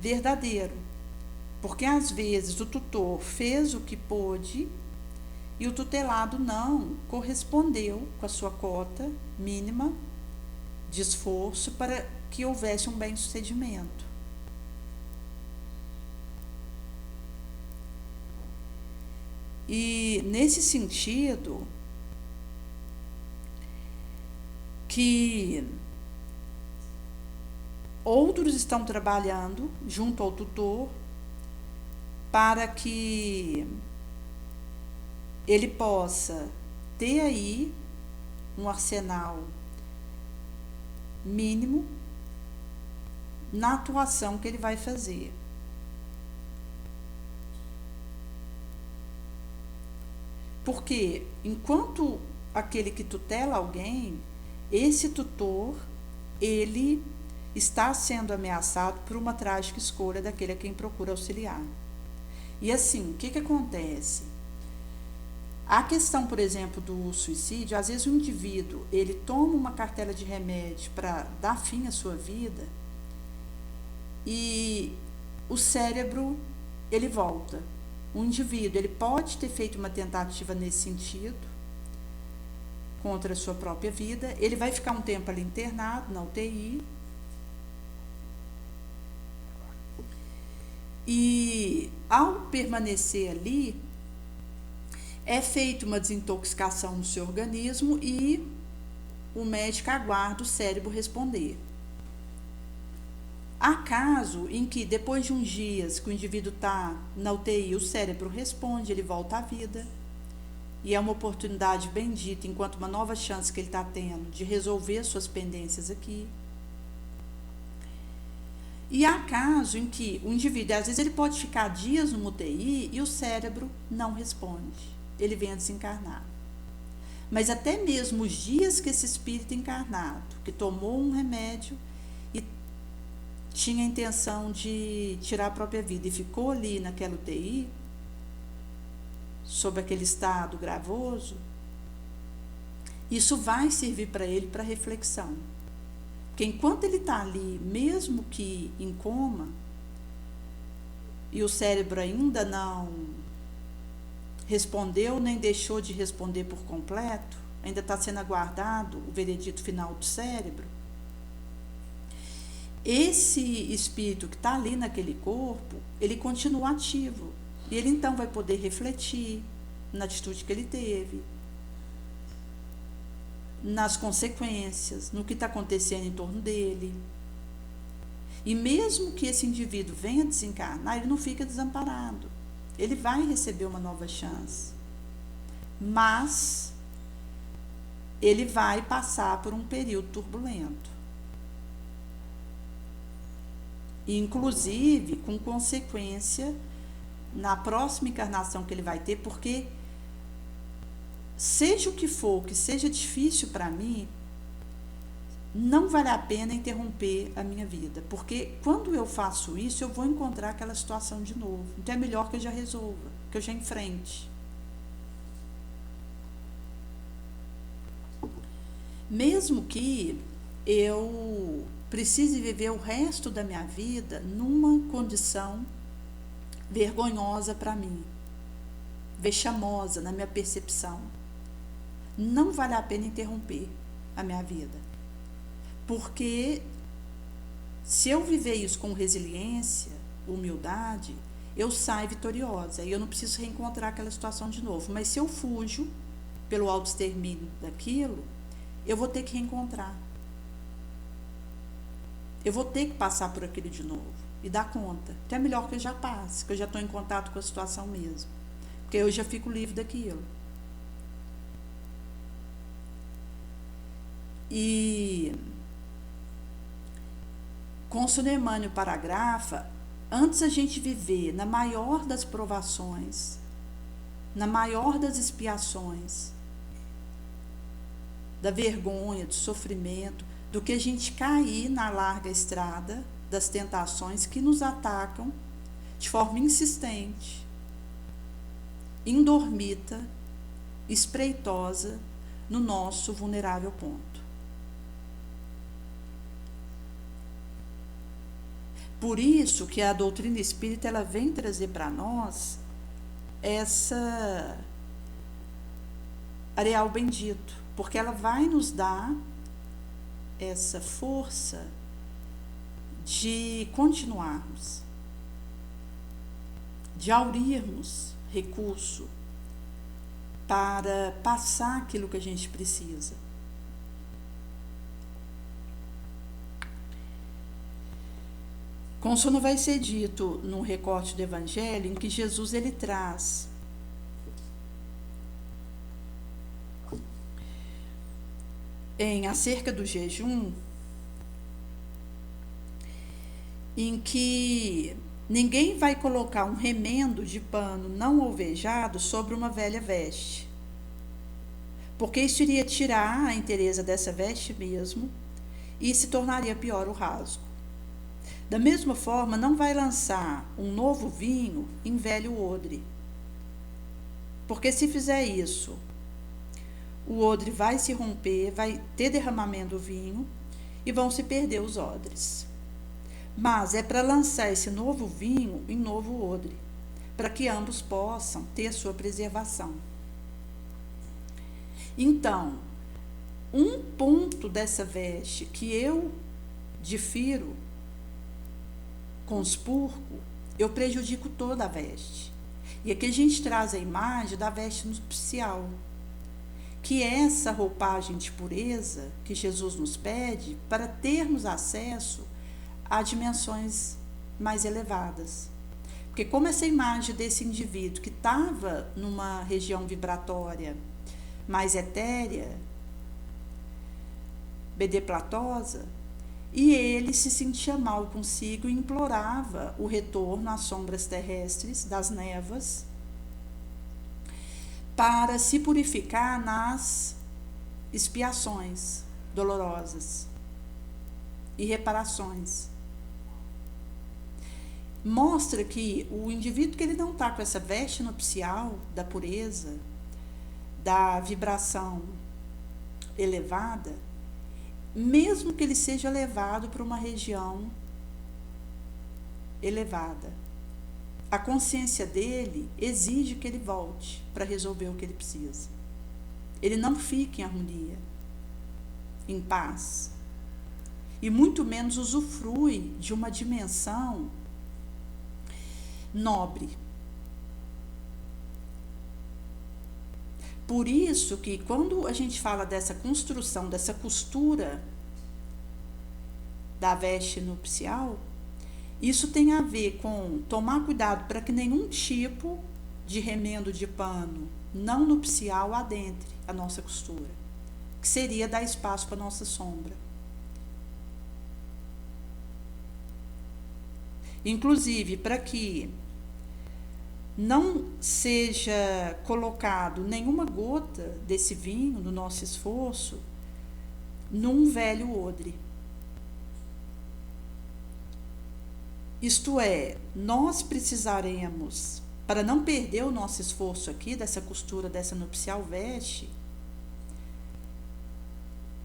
verdadeiro, porque às vezes o tutor fez o que pôde e o tutelado não correspondeu com a sua cota mínima de esforço para que houvesse um bem-sucedimento. E nesse sentido, que outros estão trabalhando junto ao tutor para que ele possa ter aí um arsenal mínimo na atuação que ele vai fazer. Porque enquanto aquele que tutela alguém, esse tutor, ele está sendo ameaçado por uma trágica escolha daquele a quem procura auxiliar. E assim, o que acontece? A questão, por exemplo, do suicídio, às vezes o indivíduo, ele toma uma cartela de remédio para dar fim à sua vida e o cérebro, ele volta. O indivíduo, ele pode ter feito uma tentativa nesse sentido, contra a sua própria vida. Ele vai ficar um tempo ali internado na UTI. E ao permanecer ali, é feita uma desintoxicação no seu organismo e o médico aguarda o cérebro responder. Há caso em que, depois de uns dias que o indivíduo está na UTI, o cérebro responde, ele volta à vida. E é uma oportunidade bendita, enquanto uma nova chance que ele está tendo de resolver suas pendências aqui. E há caso em que o indivíduo, às vezes, ele pode ficar dias no UTI e o cérebro não responde. Ele vem a desencarnar. Mas até mesmo os dias que esse espírito encarnado, que tomou um remédio e tinha a intenção de tirar a própria vida e ficou ali naquela UTI, sob aquele estado gravoso, isso vai servir para ele para reflexão. Porque enquanto ele está ali, mesmo que em coma, e o cérebro ainda não respondeu, nem deixou de responder por completo, ainda está sendo aguardado o veredito final do cérebro, esse espírito que está ali naquele corpo, ele continua ativo. E ele então vai poder refletir na atitude que ele teve, nas consequências, no que está acontecendo em torno dele. E mesmo que esse indivíduo venha desencarnar, ele não fica desamparado. Ele vai receber uma nova chance. Mas ele vai passar por um período turbulento. Inclusive com consequência na próxima encarnação que ele vai ter, porque seja o que for, que seja difícil para mim, não vale a pena interromper a minha vida, porque quando eu faço isso, eu vou encontrar aquela situação de novo. Então é melhor que eu já resolva, que eu já enfrente. Mesmo que eu precise viver o resto da minha vida numa condição vergonhosa para mim, vexamosa na minha percepção, não vale a pena interromper a minha vida. Porque se eu viver isso com resiliência, humildade, eu saio vitoriosa e eu não preciso reencontrar aquela situação de novo. Mas se eu fujo pelo autoextermínio daquilo, eu vou ter que reencontrar. Eu vou ter que passar por aquilo de novo e dar conta. Então é melhor que eu já passe, que eu já estou em contato com a situação mesmo. Porque eu já fico livre daquilo. E com Sunemânio Paragrafa, antes a gente viver na maior das provações, na maior das expiações, da vergonha, do sofrimento, do que a gente cair na larga estrada das tentações que nos atacam de forma insistente, indormita, espreitosa no nosso vulnerável ponto. Por isso que a doutrina espírita ela vem trazer para nós essa areal bendito, porque ela vai nos dar essa força de continuarmos, de aurirmos recurso para passar aquilo que a gente precisa. Consono vai ser dito num recorte do Evangelho em que Jesus ele traz acerca do jejum, em que ninguém vai colocar um remendo de pano não alvejado sobre uma velha veste, porque isso iria tirar a inteireza dessa veste mesmo e se tornaria pior o rasgo. Da mesma forma, não vai lançar um novo vinho em velho odre, porque se fizer isso, o odre vai se romper, vai ter derramamento do vinho e vão se perder os odres. Mas é para lançar esse novo vinho em novo odre, para que ambos possam ter sua preservação. Então, um ponto dessa veste que eu difiro, conspurco, eu prejudico toda a veste. E aqui a gente traz a imagem da veste nupcial, que é essa roupagem de pureza que Jesus nos pede para termos acesso a dimensões mais elevadas. Porque como essa imagem desse indivíduo que estava numa região vibratória mais etérea, bedeplatosa, e ele se sentia mal consigo e implorava o retorno às sombras terrestres, das névoas, para se purificar nas expiações dolorosas e reparações. Mostra que o indivíduo que ele não está com essa veste nupcial da pureza, da vibração elevada, mesmo que ele seja levado para uma região elevada, a consciência dele exige que ele volte para resolver o que ele precisa. Ele não fica em harmonia, em paz, e muito menos usufrui de uma dimensão nobre. Por isso que quando a gente fala dessa construção, dessa costura da veste nupcial, isso tem a ver com tomar cuidado para que nenhum tipo de remendo de pano não nupcial adentre a nossa costura, que seria dar espaço para a nossa sombra. Inclusive, para que não seja colocado nenhuma gota desse vinho, do nosso esforço, num velho odre. Isto é, nós precisaremos, para não perder o nosso esforço aqui, dessa costura, dessa nupcial veste,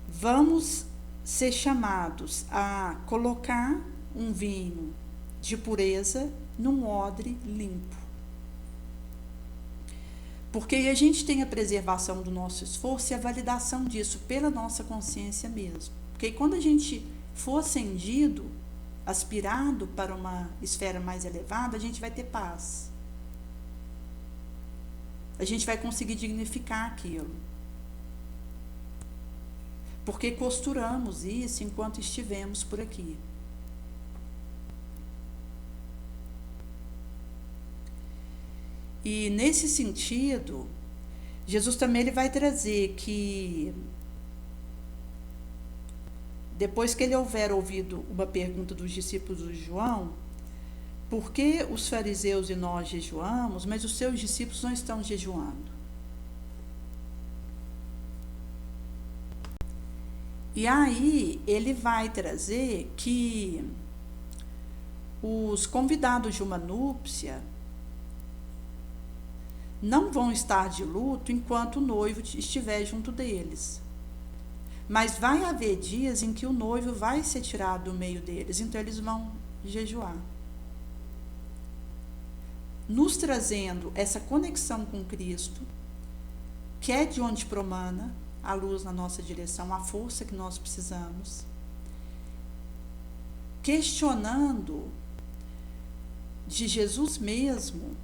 vamos ser chamados a colocar um vinho de pureza num odre limpo. Porque a gente tem a preservação do nosso esforço e a validação disso pela nossa consciência mesmo. Porque quando a gente for ascendido, aspirado para uma esfera mais elevada, a gente vai ter paz. A gente vai conseguir dignificar aquilo. Porque costuramos isso enquanto estivemos por aqui. E nesse sentido, Jesus também ele vai trazer que depois que ele houver ouvido uma pergunta dos discípulos de João, por que os fariseus e nós jejuamos, mas os seus discípulos não estão jejuando? E aí ele vai trazer que os convidados de uma núpcia não vão estar de luto enquanto o noivo estiver junto deles. Mas vai haver dias em que o noivo vai ser tirado do meio deles, então eles vão jejuar. Nos trazendo essa conexão com Cristo, que é de onde promana a luz na nossa direção, a força que nós precisamos, questionando de Jesus mesmo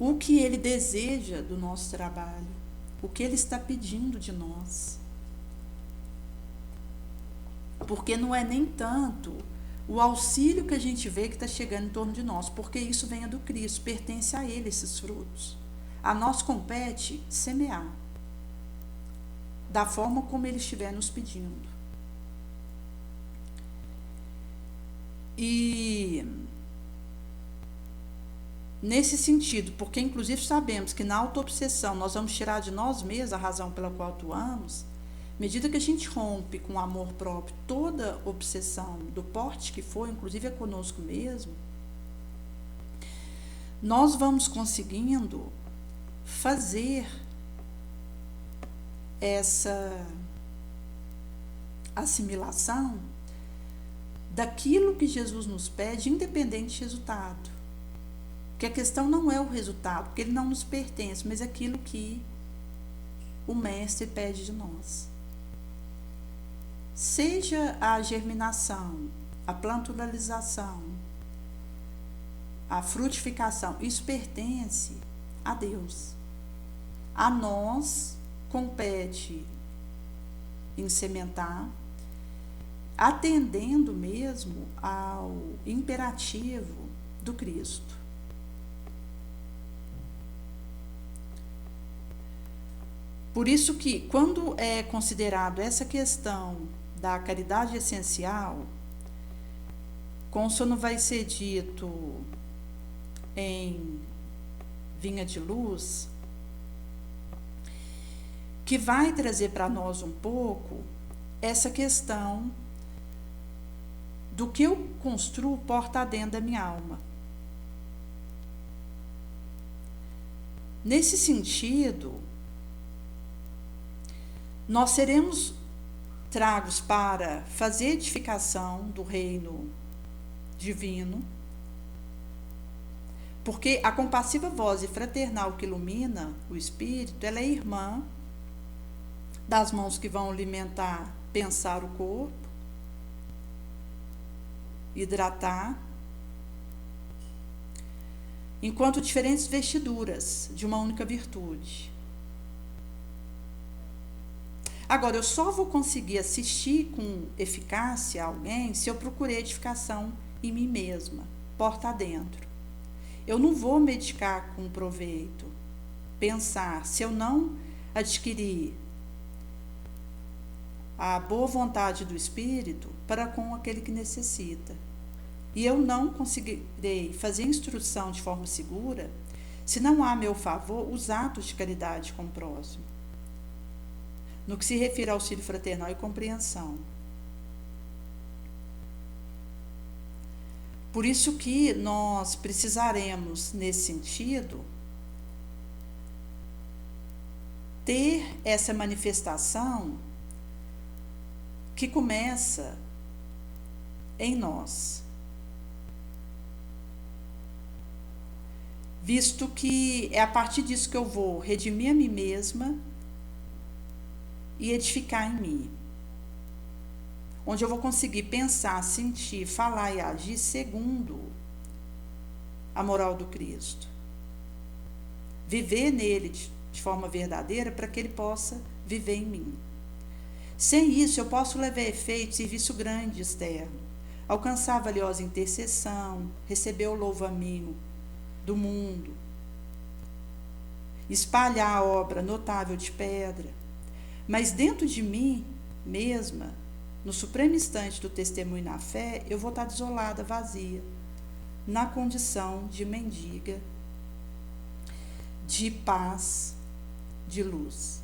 o que ele deseja do nosso trabalho, o que ele está pedindo de nós. Porque não é nem tanto o auxílio que a gente vê que está chegando em torno de nós, porque isso vem do Cristo, pertence a ele esses frutos. A nós compete semear, da forma como ele estiver nos pedindo. E nesse sentido, porque inclusive sabemos que na autoobsessão nós vamos tirar de nós mesmos a razão pela qual atuamos, à medida que a gente rompe com o amor próprio toda obsessão do porte que for, inclusive é conosco mesmo, nós vamos conseguindo fazer essa assimilação daquilo que Jesus nos pede, independente de resultado. Porque a questão não é o resultado, porque ele não nos pertence, mas aquilo que o Mestre pede de nós. Seja a germinação, a plantularização, a frutificação, isso pertence a Deus. A nós compete sementar, atendendo mesmo ao imperativo do Cristo. Por isso que, quando é considerado essa questão da caridade essencial, consono vai ser dito em Vinha de Luz, que vai trazer para nós um pouco essa questão do que eu construo porta dentro da minha alma. Nesse sentido, nós seremos tragos para fazer edificação do reino divino, porque a compassiva voz fraternal que ilumina o espírito, ela é irmã das mãos que vão alimentar, pensar o corpo, hidratar, enquanto diferentes vestiduras de uma única virtude. Agora, eu só vou conseguir assistir com eficácia a alguém se eu procurei edificação em mim mesma, porta adentro. Eu não vou medicar com proveito, pensar, se eu não adquirir a boa vontade do Espírito para com aquele que necessita. E eu não conseguirei fazer instrução de forma segura se não há a meu favor os atos de caridade com o próximo, no que se refere ao auxílio fraternal e compreensão. Por isso que nós precisaremos, nesse sentido, ter essa manifestação que começa em nós, visto que é a partir disso que eu vou redimir a mim mesma e edificar em mim, onde eu vou conseguir pensar, sentir, falar e agir segundo a moral do Cristo, viver nele de forma verdadeira para que ele possa viver em mim. Sem isso, eu posso levar a efeito serviço grande externo, alcançar a valiosa intercessão, receber o louvo-a-mim do mundo, espalhar a obra notável de pedra, mas dentro de mim mesma, no supremo instante do testemunho na fé, eu vou estar desolada, vazia, na condição de mendiga, de paz, de luz.